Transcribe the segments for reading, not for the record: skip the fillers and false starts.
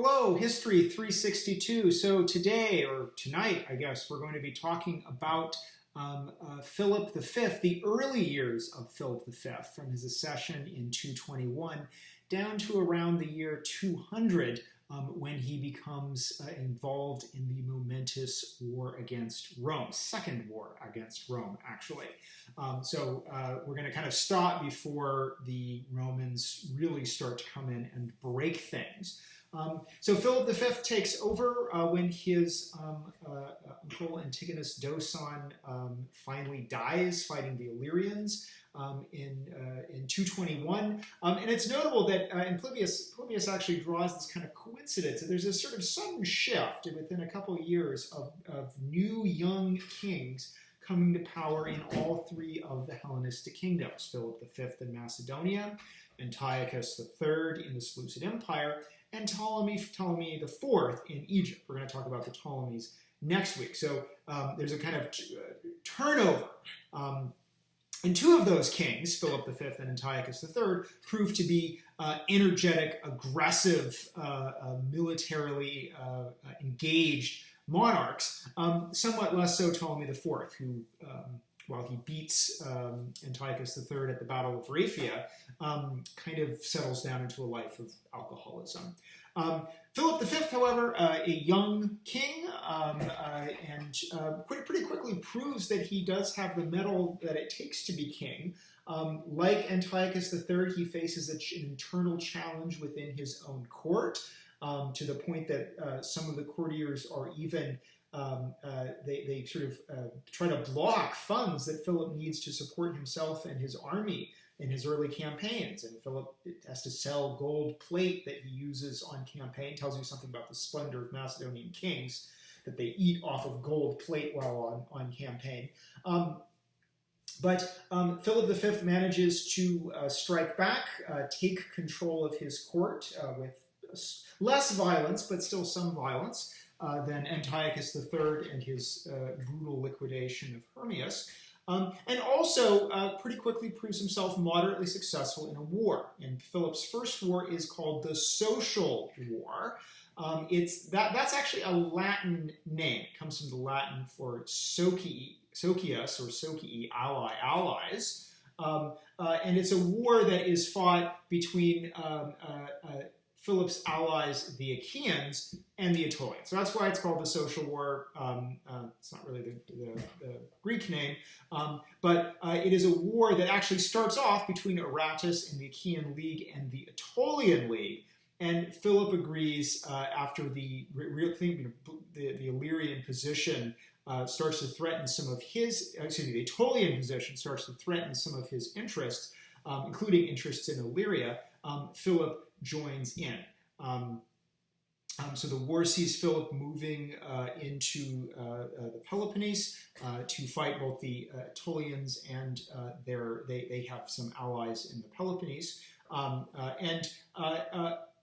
Hello, History 362. So today, or tonight, I guess, we're going to be talking about Philip V, the early years of Philip V, from his accession in 221 down to around the year 200, when he becomes involved in the momentous war against Rome, second war against Rome, actually. We're going to kind of stop before the Romans really start to come in and break things. So Philip V takes over when his uncle Antigonus Doson finally dies fighting the Illyrians in 221. And it's notable that and Polybius actually draws this kind of coincidence. There's a sort of sudden shift within a couple of years of new young kings coming to power in all three of the Hellenistic kingdoms: Philip V in Macedonia, Antiochus III in the Seleucid Empire, and Ptolemy IV in Egypt. We're going to talk about the Ptolemies next week. So there's a kind of turnover. And two of those kings, Philip V and Antiochus III, proved to be energetic, aggressive, militarily engaged monarchs, somewhat less so Ptolemy IV, who, while he beats Antiochus III at the Battle of Raphia, kind of settles down into a life of alcoholism. Philip V, however, a young king, and pretty quickly proves that he does have the mettle that it takes to be king. Like Antiochus III, he faces an internal challenge within his own court, to the point that some of the courtiers are even they sort of try to block funds that Philip needs to support himself and his army in his early campaigns. And Philip has to sell gold plate that he uses on campaign. Tells you something about the splendor of Macedonian kings, that they eat off of gold plate while on campaign. But Philip V manages to strike back, take control of his court with less violence, but still some violence, than Antiochus III and his brutal liquidation of Hermias. And also pretty quickly proves himself moderately successful in a war. And Philip's first war is called the Social War. That's actually a Latin name. It comes from the Latin for socius or socii, allies. And it's a war that is fought between Philip's allies, the Achaeans, and the Aetolians. So that's why it's called the Social War. It's not really the Greek name, but it is a war that actually starts off between Aratus and the Achaean League and the Aetolian League. And Philip agrees after the Illyrian position starts to threaten some of his, the Aetolian position starts to threaten some of his interests, including interests in Illyria. Philip joins in. So the war sees Philip moving into the Peloponnese to fight both the Aetolians and they have some allies in the Peloponnese.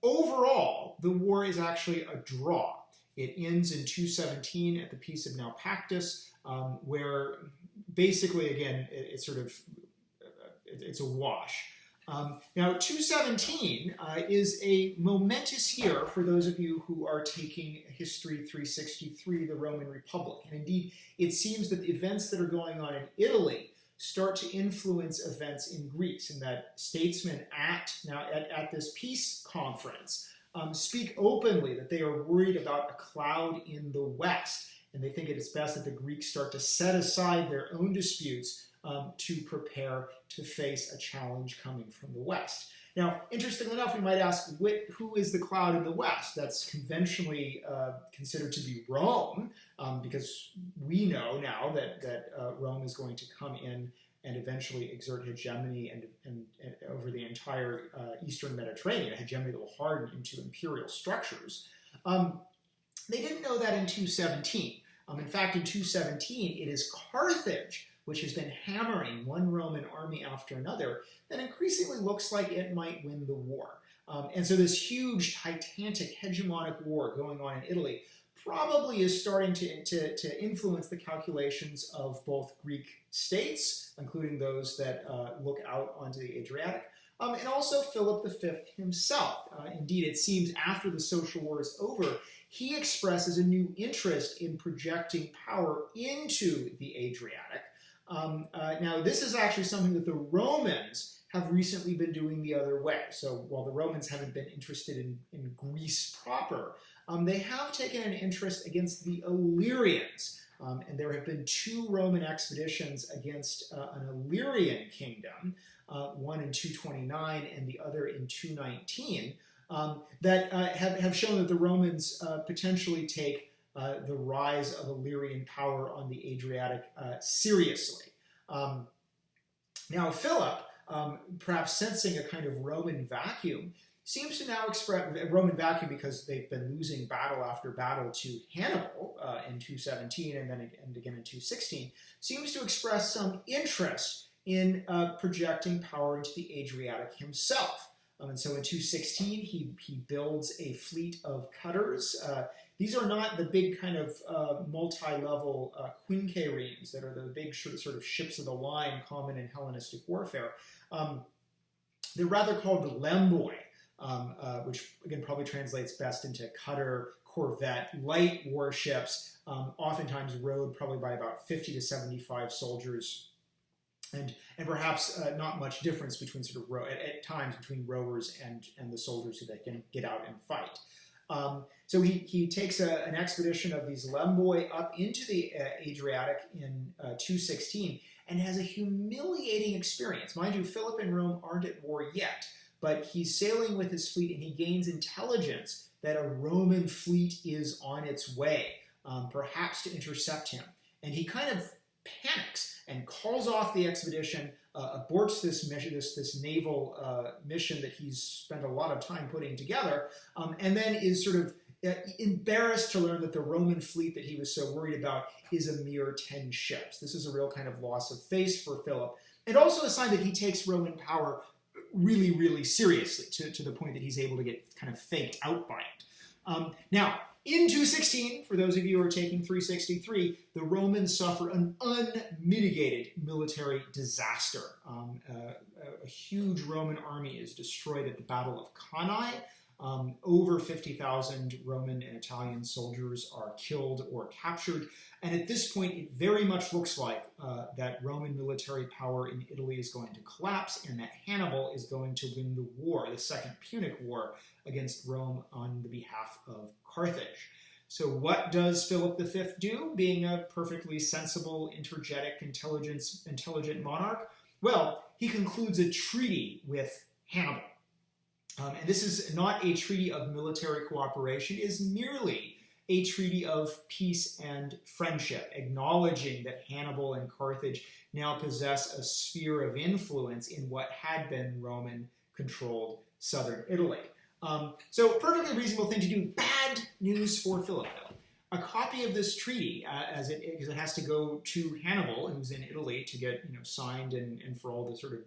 Overall, the war is actually a draw. It ends in 217 at the Peace of Naupactus, where basically, again, it's a wash. Now, 217 is a momentous year for those of you who are taking History 363, the Roman Republic. And indeed, it seems that the events that are going on in Italy start to influence events in Greece, and that statesmen at this peace conference speak openly that they are worried about a cloud in the west, and they think it is best that the Greeks start to set aside their own disputes to prepare to face a challenge coming from the west. Now, interestingly enough, we might ask, who is the cloud in the west? That's conventionally considered to be Rome, because we know now that Rome is going to come in and eventually exert hegemony and over the entire Eastern Mediterranean, a hegemony that will harden into imperial structures. They didn't know that in 217. In fact, in 217, it is Carthage, which has been hammering one Roman army after another, that increasingly looks like it might win the war. And so this huge, titanic, hegemonic war going on in Italy probably is starting to influence the calculations of both Greek states, including those that look out onto the Adriatic, and also Philip V himself. Indeed, it seems after the social war is over, he expresses a new interest in projecting power into the Adriatic. Now, this is actually something that the Romans have recently been doing the other way. So while the Romans haven't been interested in Greece proper, they have taken an interest against the Illyrians. And there have been 2 Roman expeditions against an Illyrian kingdom, one in 229 and the other in 219, that have shown that the Romans potentially take the rise of Illyrian power on the Adriatic seriously. Now, Philip, perhaps sensing a kind of Roman vacuum, seems to now express a Roman vacuum because they've been losing battle after battle to Hannibal in 217 and then again in 216, seems to express some interest in projecting power into the Adriatic himself. And so in 216, he builds a fleet of cutters. These are not the big kind of multi-level quinqueremes that are the big sort of ships of the line common in Hellenistic warfare. They're rather called the lemboi, which again probably translates best into cutter, corvette, light warships, oftentimes rowed probably by about 50 to 75 soldiers, and perhaps not much difference between at times between rowers and the soldiers who they can get out and fight. So he takes an expedition of these lemboi up into the Adriatic in 216 and has a humiliating experience. Mind you, Philip and Rome aren't at war yet, but he's sailing with his fleet and he gains intelligence that a Roman fleet is on its way, perhaps to intercept him. And he kind of panics and calls off the expedition, aborts this mission, this naval mission that he's spent a lot of time putting together, and then is sort of embarrassed to learn that the Roman fleet that he was so worried about is a mere 10 ships. This is a real kind of loss of face for Philip, and also a sign that he takes Roman power really, really seriously, to the point that he's able to get kind of faked out by it. Now, in 216, for those of you who are taking 363, the Romans suffer an unmitigated military disaster. A huge Roman army is destroyed at the Battle of Cannae. Over 50,000 Roman and Italian soldiers are killed or captured. And at this point, it very much looks like that Roman military power in Italy is going to collapse and that Hannibal is going to win the war, the Second Punic War, against Rome on the behalf of Carthage. So what does Philip V do, being a perfectly sensible, energetic, intelligent monarch? Well, he concludes a treaty with Hannibal. And this is not a treaty of military cooperation, it is merely a treaty of peace and friendship, acknowledging that Hannibal and Carthage now possess a sphere of influence in what had been Roman-controlled southern Italy. So perfectly reasonable thing to do. Bad news for Philip, though. A copy of this treaty, because it has to go to Hannibal, who's in Italy, to get signed and for all the sort of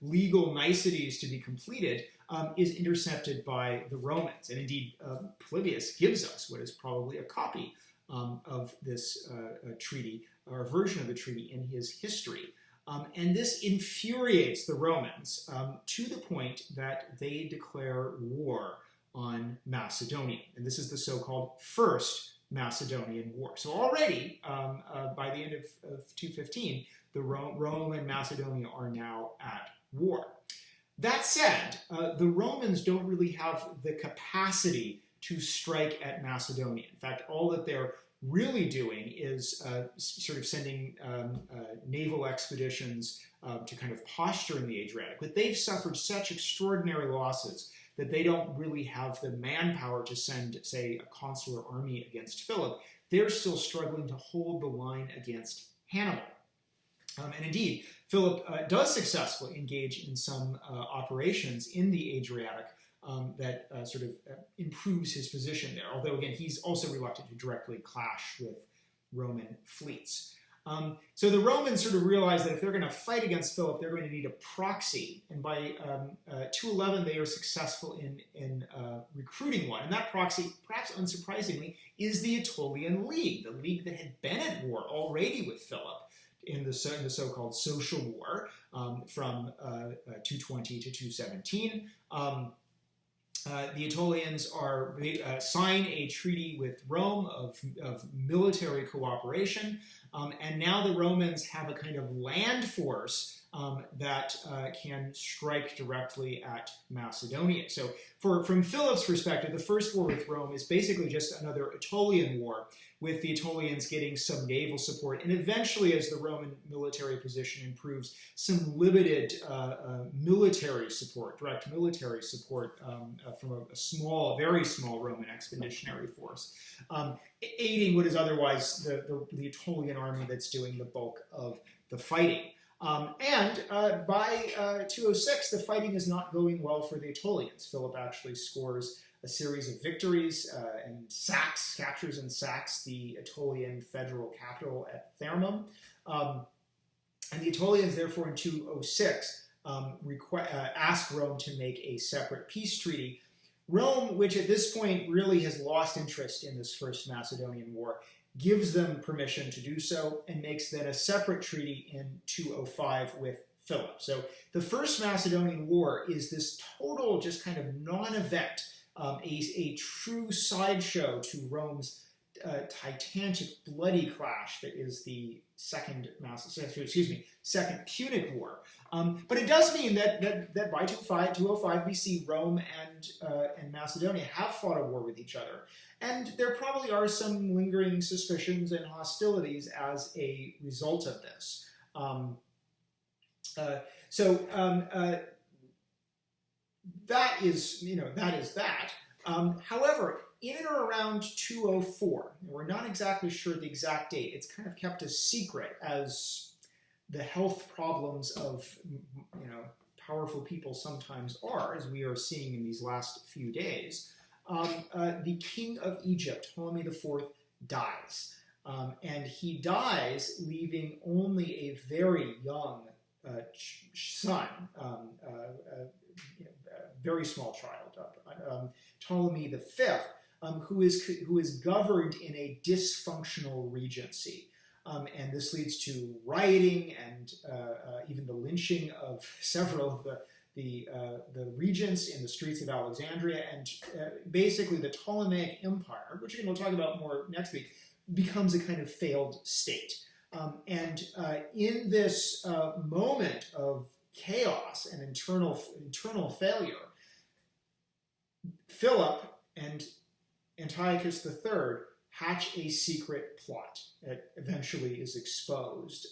legal niceties to be completed, is intercepted by the Romans. And indeed, Polybius gives us what is probably a copy of this treaty, or a version of the treaty, in his history. And this infuriates the Romans to the point that they declare war on Macedonia. And this is the so-called First Macedonian War. So already, by the end of 215, the Rome and Macedonia are now at war. That said, the Romans don't really have the capacity to strike at Macedonia. In fact, all that they're really doing is sort of sending naval expeditions to kind of posture in the Adriatic. But they've suffered such extraordinary losses that they don't really have the manpower to send, say, a consular army against Philip. They're still struggling to hold the line against Hannibal. And indeed, Philip does successfully engage in some operations in the Adriatic that sort of improves his position there. Although, again, he's also reluctant to directly clash with Roman fleets. So the Romans sort of realize that if they're going to fight against Philip, they're going to need a proxy. And by 211, they are successful in recruiting one. And that proxy, perhaps unsurprisingly, is the Aetolian League, the league that had been at war already with Philip, in the so-called Social War from 220 to 217. The Aetolians sign a treaty with Rome of military cooperation, and now the Romans have a kind of land force that can strike directly at Macedonia. So from Philip's perspective, the First War with Rome is basically just another Aetolian war, with the Aetolians getting some naval support, and eventually, as the Roman military position improves, some limited military support, direct military support from a very small Roman expeditionary force, aiding what is otherwise the Aetolian army that's doing the bulk of the fighting. By 206, the fighting is not going well for the Aetolians. Philip actually scores a series of victories and captures and sacks the Aetolian federal capital at Thermum. And the Aetolians, therefore, in 206, ask Rome to make a separate peace treaty. Rome, which at this point really has lost interest in this First Macedonian War, gives them permission to do so and makes then a separate treaty in 205 with Philip. So the First Macedonian War is this total just kind of non-event, a true sideshow to Rome's titanic, bloody clash that is the Second Punic War. But it does mean that by 205 BC, Rome and Macedonia have fought a war with each other. And there probably are some lingering suspicions and hostilities as a result of this. That is that. However, in or around 204, and we're not exactly sure the exact date, it's kind of kept a secret, as the health problems of powerful people sometimes are, as we are seeing in these last few days. The king of Egypt, Ptolemy IV, dies. And he dies leaving only a very young son, very small child, Ptolemy V, who is governed in a dysfunctional regency. And this leads to rioting and even the lynching of several of the regents in the streets of Alexandria, and basically the Ptolemaic Empire, which again we'll talk about more next week, becomes a kind of failed state. In this moment of chaos and internal failure, Philip and Antiochus III hatch a secret plot that eventually is exposed.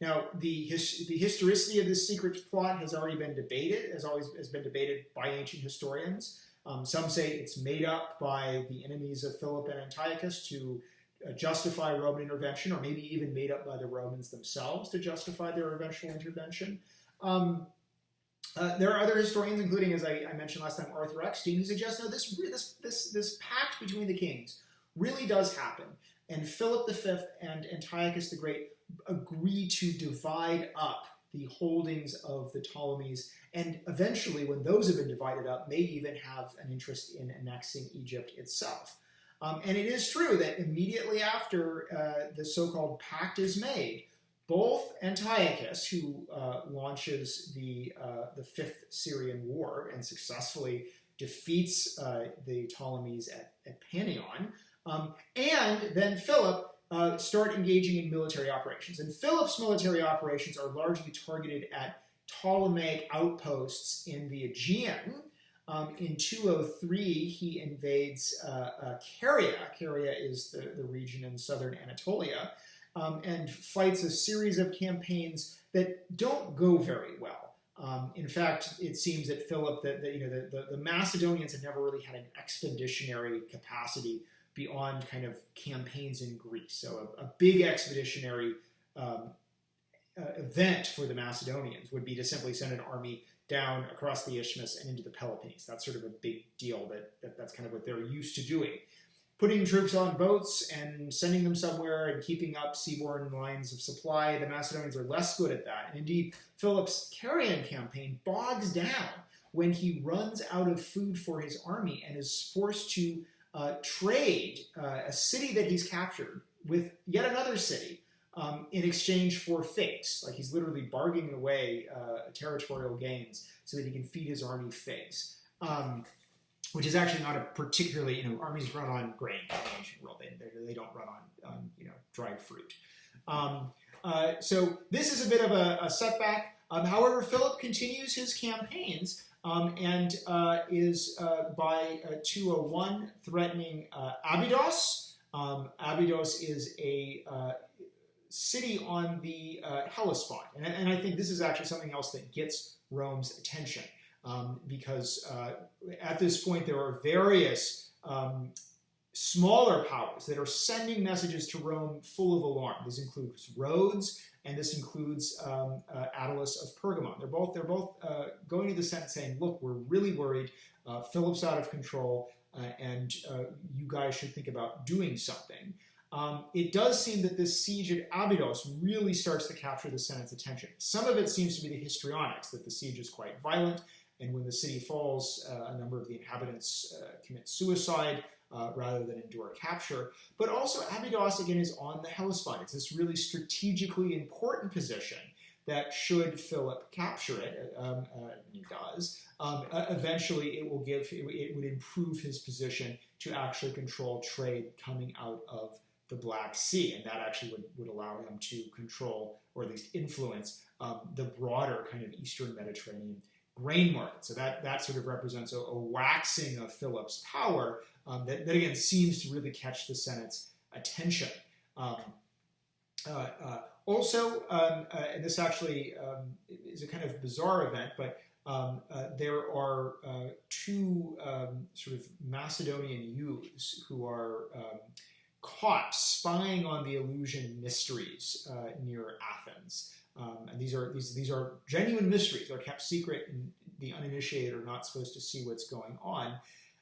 Now, the historicity of this secret plot has already been debated, has been debated by ancient historians. Some say it's made up by the enemies of Philip and Antiochus to justify Roman intervention, or maybe even made up by the Romans themselves to justify their eventual intervention. There are other historians, including, as I mentioned last time, Arthur Eckstein, who suggests, no, this pact between the kings really does happen, and Philip V and Antiochus the Great agree to divide up the holdings of the Ptolemies, and eventually, when those have been divided up, may even have an interest in annexing Egypt itself. And it is true that immediately after the so-called pact is made, both Antiochus, who launches the Fifth Syrian War and successfully defeats the Ptolemies at Panion, and then Philip start engaging in military operations. And Philip's military operations are largely targeted at Ptolemaic outposts in the Aegean. In 203, he invades Caria. Caria is the region in southern Anatolia, and fights a series of campaigns that don't go very well. In fact, it seems that Philip, the Macedonians had never really had an expeditionary capacity beyond kind of campaigns in Greece. So a big expeditionary event for the Macedonians would be to simply send an army down across the Isthmus and into the Peloponnese. That's sort of a big deal. That's kind of what they're used to doing. Putting troops on boats and sending them somewhere and keeping up seaborne lines of supply, the Macedonians are less good at that. And indeed, Philip's Carian campaign bogs down when he runs out of food for his army and is forced to trade a city that he's captured with yet another city in exchange for figs. Like he's literally bargaining away territorial gains so that he can feed his army figs. Which is actually not a particularly, armies run on grain in the ancient world. They don't run on dried fruit. So this is a bit of a setback. However, Philip continues his campaigns and is by 201 threatening Abydos. Abydos is a city on the Hellespont. And I think this is actually something else that gets Rome's attention. Because at this point there are various smaller powers that are sending messages to Rome full of alarm. This includes Rhodes, and this includes Attalus of Pergamon. They're both going to the Senate saying, "Look, we're really worried. Philip's out of control, and you guys should think about doing something." It does seem that this siege at Abydos really starts to capture the Senate's attention. Some of it seems to be the histrionics, that the siege is quite violent. And when the city falls, a number of the inhabitants commit suicide rather than endure capture. But also Abydos, again, is on the Hellespont. It's this really strategically important position that should Philip capture it, and he does, eventually it would improve his position to actually control trade coming out of the Black Sea. And that actually would allow him to control, or at least influence, the broader kind of Eastern Mediterranean grain market. So that sort of represents a waxing of Philip's power that again seems to really catch the Senate's attention. Also, and this actually is a kind of bizarre event, but there are two sort of Macedonian youths who are caught spying on the Eleusinian mysteries near Athens. And these are genuine mysteries. They're kept secret, and the uninitiated are not supposed to see what's going on.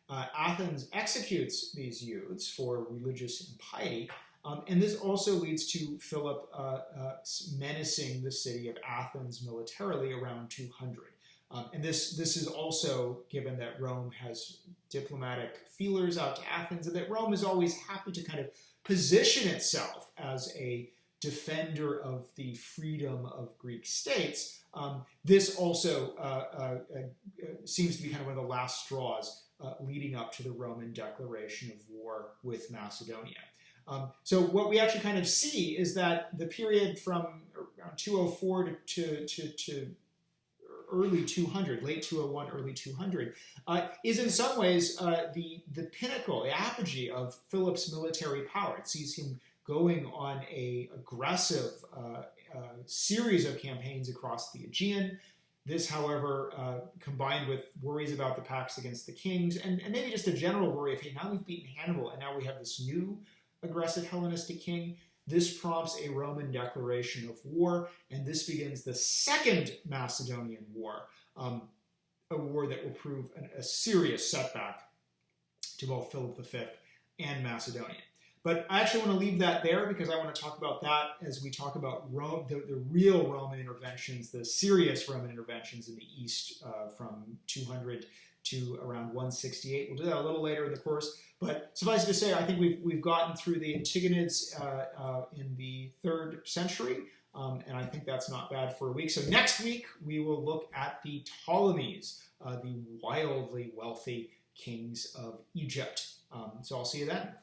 Athens executes these youths for religious impiety, and this also leads to Philip menacing the city of Athens militarily around 200. And this is also given that Rome has diplomatic feelers out to Athens, and that Rome is always happy to kind of position itself as a defender of the freedom of Greek states. This also seems to be kind of one of the last straws leading up to the Roman declaration of war with Macedonia. So what we actually kind of see is that the period from around 204 to early 200, late 201, early 200, is in some ways the pinnacle, the apogee of Philip's military power. It sees him going on an aggressive series of campaigns across the Aegean. This, however, combined with worries about the pacts against the kings, and maybe just a general worry of, hey, now we've beaten Hannibal, and now we have this new aggressive Hellenistic king, this prompts a Roman declaration of war, and this begins the Second Macedonian War, a war that will prove a serious setback to both Philip V and Macedonia. But I actually want to leave that there because I want to talk about that as we talk about Rome, the real Roman interventions, the serious Roman interventions in the East from 200 to around 168. We'll do that a little later in the course. But suffice it to say, I think we've gotten through the Antigonids in the 3rd century, and I think that's not bad for a week. So next week, we will look at the Ptolemies, the wildly wealthy kings of Egypt. So I'll see you then.